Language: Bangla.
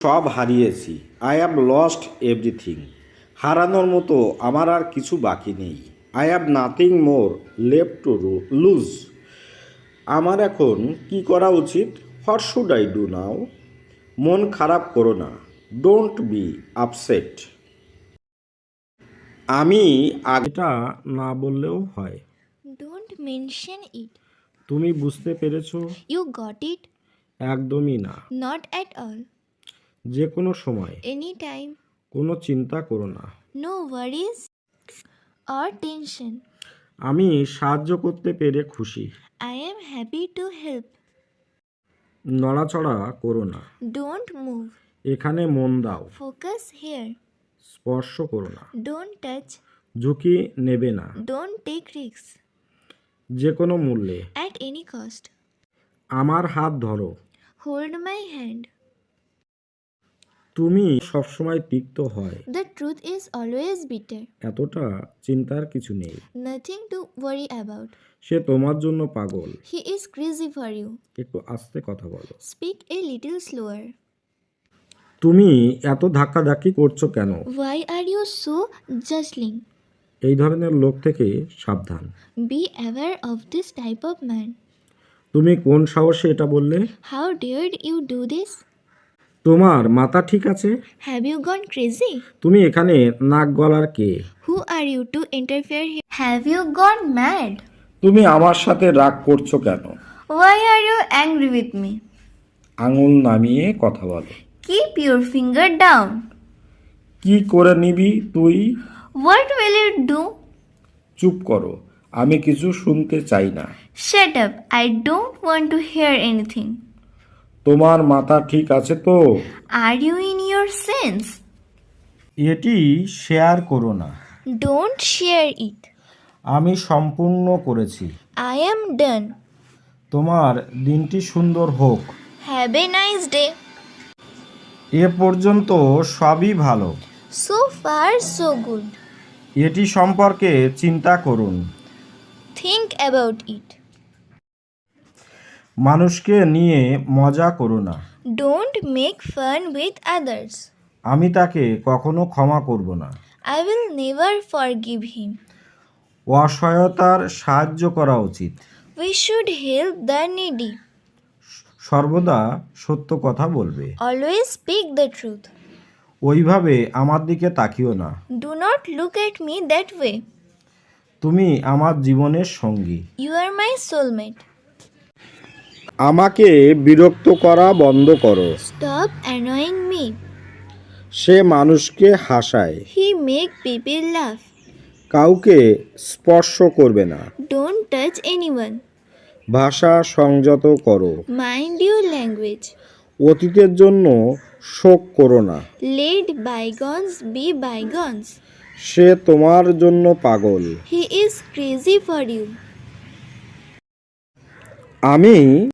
সব হারিয়েছি। I have lost everything. হারানোর মতো আমার আর কিছু বাকি নেই। I have nothing more left to lose. আমার এখন কি করা উচিত? What should I do now? মন খারাপ করো না। Don't be upset. আমি আগেটা না বললেও হয়। Don't mention it. তুমি বুঝতে পেরেছো? You got it? একদমই না। Not at all. যে কোনো সময় Anytime. কোনো চিন্তা করো না। No worries or tension. আমি সাহায্য করতে পেরে খুশি। I am happy to help. নড়াচড়া করো না। Don't move. এখানে মন দাও। Focus here. স্পর্শ করো না। Don't touch. ঝুঁকি নেবে না। Don't take risks. যে কোনো মূল্যে। At any cost. আমার হাত ধরো। Hold my hand. তুমি সবসময় তিক্ত হয়। The truth is always bitter. এতটা চিন্তার কিছু নেই। Nothing to worry about. সে তোমার জন্য পাগল। He is crazy for you. একটু আস্তে কথা বলো। Speak a little slower. তুমি এত ধাক্কাধাক্কি করছো কেন? Why are you so jostling? এই ধরনের লোক থেকে সাবধান। Be aware of this type of man. তুমি কোন সাহসে এটা বললে? How dared you do this? তোমার মাথা ঠিক আছে? Have you gone crazy? তুমি এখানে নাক গলার কে? Who are you to interfere here? Have you gone mad? তুমি আমার সাথে রাগ করছো কেন? Why are you angry with me? আঙুল নামিয়ে কথা বলো। Keep your finger down. কি করে নিবি তুই? What will you do? চুপ করো, আমি কিছু শুনতে চাই না। Shut up. I don't want to hear anything. তোমার মাথা ঠিক আছে তো? Are you in your sense? এটি শেয়ার করো না। Don't share it. আমি সম্পূর্ণ করেছি। I am done. তোমার দিনটি সুন্দর হোক। Have a nice day. এ পর্যন্ত সবই ভালো। So far, so good. এটি সম্পর্কে চিন্তা করুন। Think about it. মানুষকে নিয়ে মজা করো না। Don't make fun with others. আমি তাকে কখনো ক্ষমা করব না। I will never forgive him. অসহায়তার সাহায্য করা উচিত। We should help the needy. সর্বদা সত্য কথা বলবে। Always speak the truth. ওইভাবে আমার দিকে তাকিও না। Do not look at me that way. তুমি আমার জীবনের সঙ্গী। You are my soulmate. আমাকে বিরক্ত করা বন্ধ করো। Stop annoying me. সে মানুষকে হাসায়। He make people laugh. কাউকে স্পর্শ করবে না। Don't touch anyone. ভাষা সংযত করো। Mind your language. অতীতের জন্য শোক করো না। Let bygones be bygones. সে তোমার জন্য পাগল। He is crazy for you. আমি